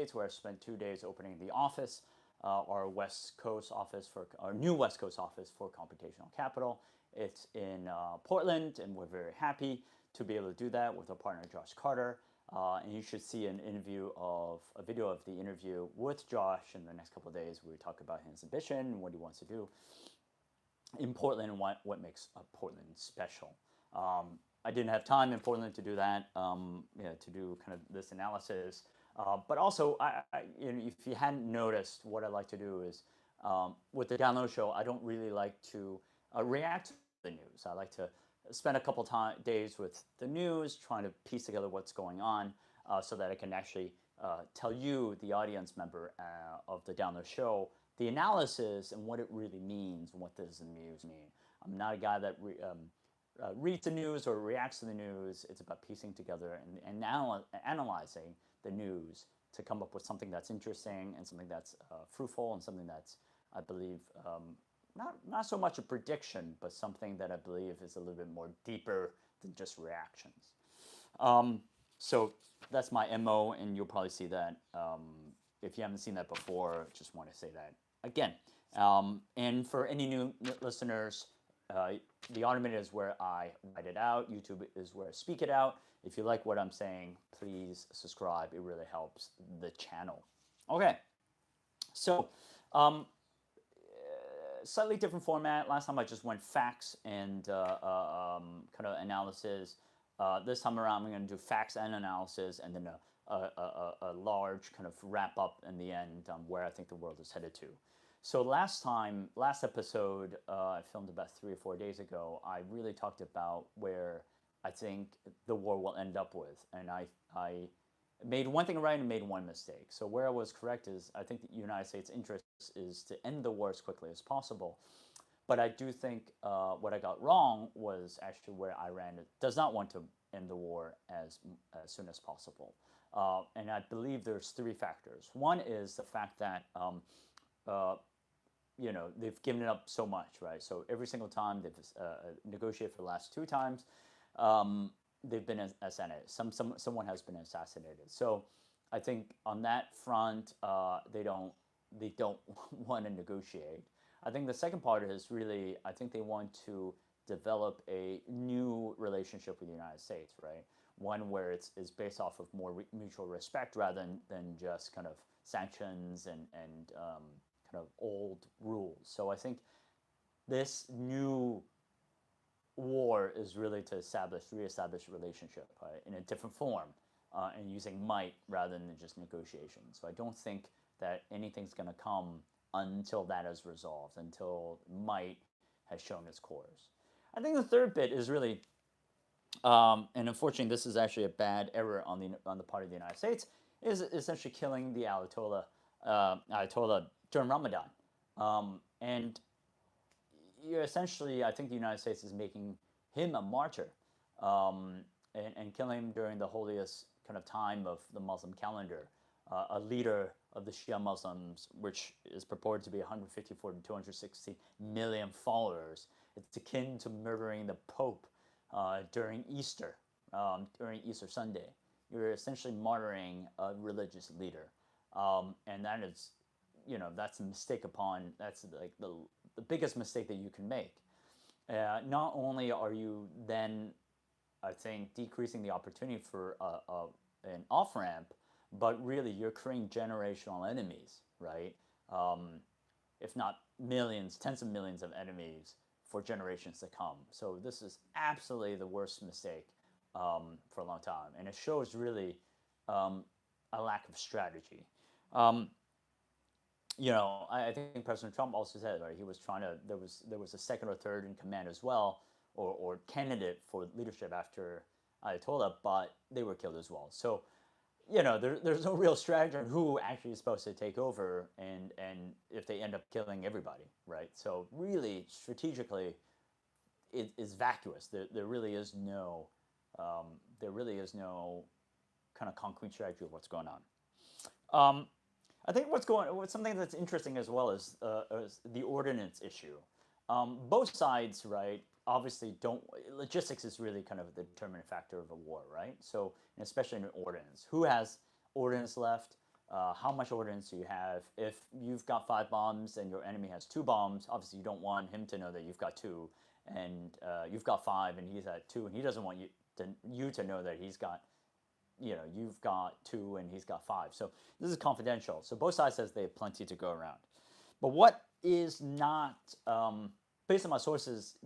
States, where I spent 2 days opening the office, our West Coast office for our new West Coast office for Computational Capital. It's in Portland, and we're very happy to be able to do that with our partner Josh Carter. And you should see a video of the interview with Josh in the next couple of days, where we talk about his ambition and what he wants to do in Portland and what makes Portland special. I didn't have time in Portland to do that, to do kind of this analysis. But also, if you hadn't noticed, what I like to do is with the Download Show, I don't really like to react to the news. I like to spend a couple days with the news, trying to piece together what's going on, so that I can actually tell you, the audience member of the Download Show, the analysis and what it really means and what does the news mean. I'm not a guy that reads the news or reacts to the news. It's about piecing together and analyzing the news to come up with something that's interesting and something that's fruitful and something that's, I believe, not so much a prediction, but something that I believe is a little bit more deeper than just reactions. So that's my MO, and you'll probably see that. If you haven't seen that before, just want to say that again. And for any new listeners, the Automated is where I write it out. YouTube is where I speak it out. If you like what I'm saying, please subscribe. It really helps the channel. Okay, so slightly different format. Last time I just went facts and kind of analysis. This time around, I'm going to do facts and analysis, and then a large kind of wrap up in the end on where I think the world is headed to. So last episode, I filmed about 3 or 4 days ago, I really talked about where I think the war will end up with. And I made one thing right and made one mistake. So where I was correct is I think the United States' interest is to end the war as quickly as possible. But I do think what I got wrong was actually where Iran does not want to end the war as soon as possible. And I believe there's 3 factors. One is the fact that they've given it up so much, right? So every single time they've negotiated for the last 2 times, they've been assassinated. Someone has been assassinated. So I think on that front, they don't want to negotiate. I think the second part is really, I think they want to develop a new relationship with the United States, right? One where it's based off of more mutual respect rather than just kind of sanctions and kind of old rules. So I think this new war is really to reestablish a relationship in a different form and using might rather than just negotiation. So I don't think that anything's going to come until that is resolved, until might has shown its course. I think the third bit is really, and unfortunately this is actually a bad error on the part of the United States, is essentially killing the Ayatollah during Ramadan. And essentially, I think the United States is making him a martyr and killing him during the holiest kind of time of the Muslim calendar. A leader of the Shia Muslims, which is purported to be 154 to 260 million followers. It's akin to murdering the Pope during Easter Sunday. You're essentially martyring a religious leader. And that is, that's a mistake that's like the biggest mistake that you can make. Not only are you then, I think, decreasing the opportunity for an off-ramp, but really you're creating generational enemies, right? If not millions, tens of millions of enemies for generations to come. So this is absolutely the worst mistake for a long time. And it shows really a lack of strategy. I think President Trump also said, right, he was trying to, there was a second or third in command as well, or candidate for leadership after Ayatollah, but they were killed as well. So, there's no real strategy on who actually is supposed to take over, and if they end up killing everybody, right? So really, strategically, it is vacuous. There really is no kind of concrete strategy of what's going on. I think something that's interesting as well is the ordnance issue. Both sides, right, obviously logistics is really kind of the determining factor of a war, right? So, and especially in ordnance. Who has ordnance left? How much ordnance do you have? If you've got 5 bombs and your enemy has 2 bombs, obviously you don't want him to know that you've got 2, and you've got 5 and he's at 2, and he doesn't want you to know that he's got, you've got 2 and he's got 5. So this is confidential. So both sides says they have plenty to go around. But what is not, based on my sources,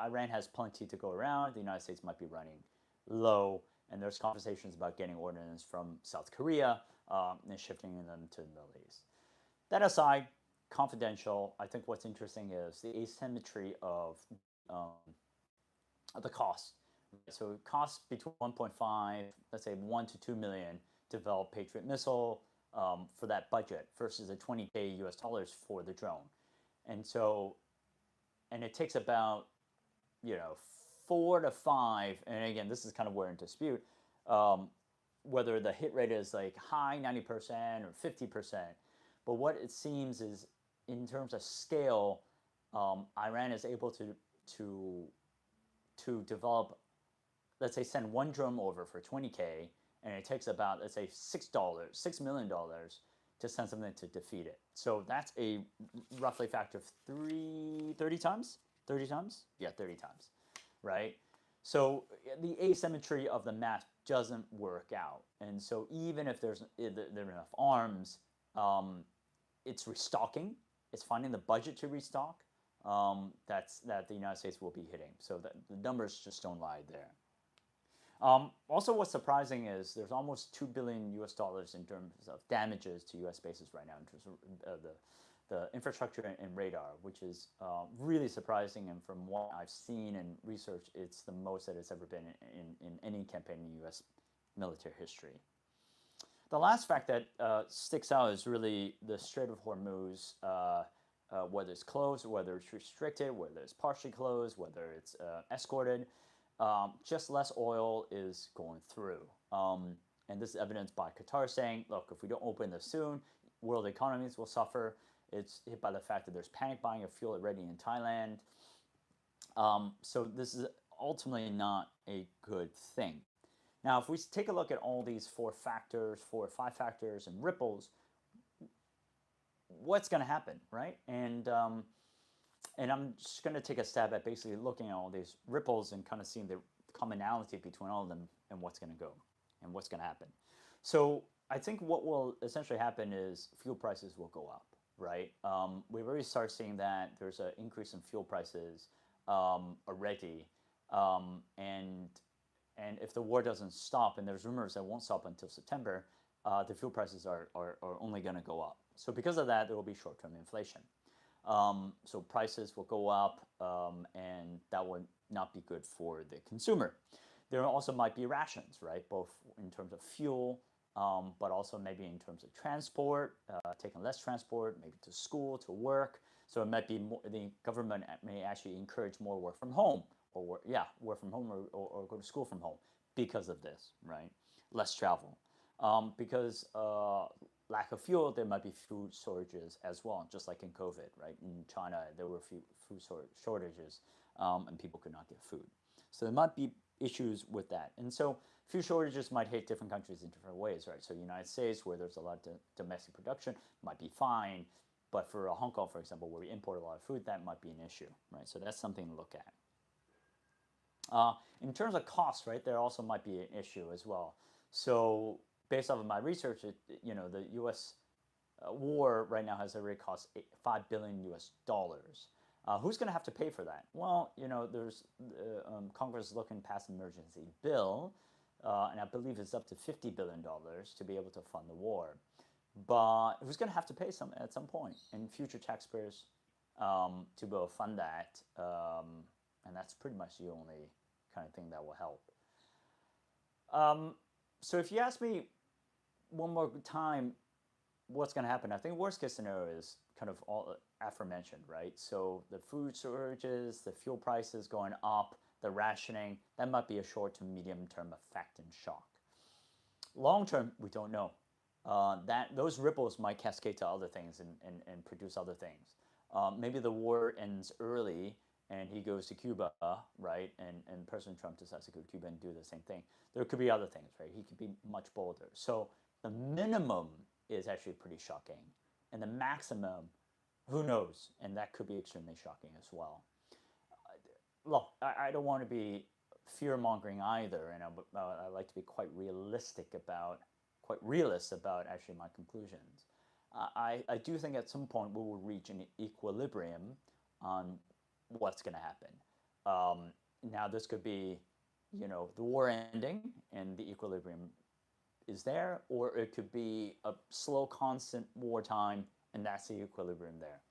Iran has plenty to go around. The United States might be running low, and there's conversations about getting ordnance from South Korea and shifting them to the Middle East. That aside, confidential. I think what's interesting is the asymmetry of the cost. So it costs between 1.5, let's say 1 to 2 million to develop Patriot missile for that budget versus the 20K US dollars for the drone. And so, and it takes about, 4 to 5, and again, this is kind of where in dispute, whether the hit rate is like high 90% or 50%. But what it seems is, in terms of scale, Iran is able to develop, let's say, send one drone over for 20K, and it takes about, let's say, $6 million to send something to defeat it. So that's a roughly factor of 30 times? 30 times? Yeah, 30 times, right? So the asymmetry of the math doesn't work out. And so even if there are enough arms, it's restocking. It's finding the budget to restock that the United States will be hitting. So that the numbers just don't lie there. Also, what's surprising is there's almost $2 billion US dollars in terms of damages to US bases right now in terms of the infrastructure and radar, which is really surprising. And from what I've seen and researched, it's the most that it's ever been in any campaign in US military history. The last fact that sticks out is really the Strait of Hormuz, whether it's closed, whether it's restricted, whether it's partially closed, whether it's escorted. Just less oil is going through. And this is evidenced by Qatar saying, look, if we don't open this soon, world economies will suffer. It's hit by the fact that there's panic buying of fuel already in Thailand. So this is ultimately not a good thing. Now, if we take a look at all these 4 or 5 factors and ripples, what's going to happen, right? And I'm just going to take a stab at basically looking at all these ripples and kind of seeing the commonality between all of them and what's going to go and what's going to happen. So I think what will essentially happen is fuel prices will go up, right? We've already started seeing that there's an increase in fuel prices already. And if the war doesn't stop, and there's rumors that it won't stop until September, the fuel prices are only going to go up. So because of that, there will be short-term inflation. So prices will go up, and that would not be good for the consumer. There also might be rations, right? Both in terms of fuel, but also maybe in terms of transport, taking less transport, maybe to school, to work. So it might be more, the government may actually encourage more work from home, or work from home or go to school from home because of this, right? Less travel. Because lack of fuel, there might be food shortages as well, just like in COVID, right? In China, there were food shortages, and people could not get food. So there might be issues with that. And so food shortages might hit different countries in different ways, right? So the United States, where there's a lot of domestic production, might be fine. But for Hong Kong, for example, where we import a lot of food, that might be an issue, right? So that's something to look at. In terms of costs, right, there also might be an issue as well. So based off of my research, the U.S. War right now has already cost $5 billion US dollars. Who's going to have to pay for that? Well, there's Congress is looking to pass an emergency bill, and I believe it's up to $50 billion to be able to fund the war. But who's going to have to pay at some point? And future taxpayers to be able to fund that, and that's pretty much the only kind of thing that will help. So if you ask me one more time, what's going to happen? I think worst case scenario is kind of all aforementioned, right? So the food shortages, the fuel prices going up, the rationing, that might be a short to medium term effect and shock. Long term, we don't know. Those ripples might cascade to other things and produce other things. Maybe the war ends early and he goes to Cuba, right? And President Trump decides to go to Cuba and do the same thing. There could be other things, right? He could be much bolder. So the minimum is actually pretty shocking. And the maximum, who knows? And that could be extremely shocking as well. Look, I don't want to be fear mongering either, and I like to be quite realist about actually my conclusions. I do think at some point we will reach an equilibrium on what's going to happen. Now, this could be, the war ending and the equilibrium is there, or it could be a slow, constant wartime, and that's the equilibrium there.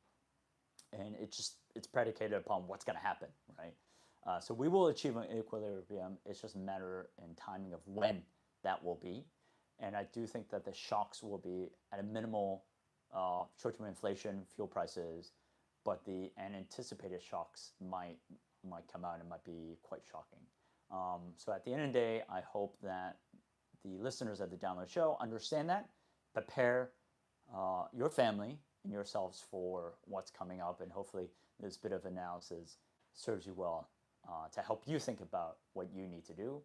And it's predicated upon what's going to happen, right? So we will achieve an equilibrium. It's just a matter and timing of when that will be. And I do think that the shocks will be at a minimal short-term inflation, fuel prices, but the unanticipated shocks might come out and might be quite shocking. So at the end of the day, I hope that the listeners of the Download Show understand that, prepare your family and yourselves for what's coming up, and hopefully this bit of analysis serves you well to help you think about what you need to do.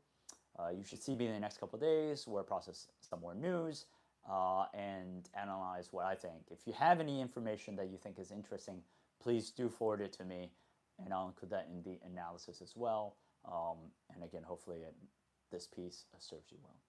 You should see me in the next couple of days where I process some more news and analyze what I think. If you have any information that you think is interesting, please do forward it to me, and I'll include that in the analysis as well. And again, hopefully this piece serves you well.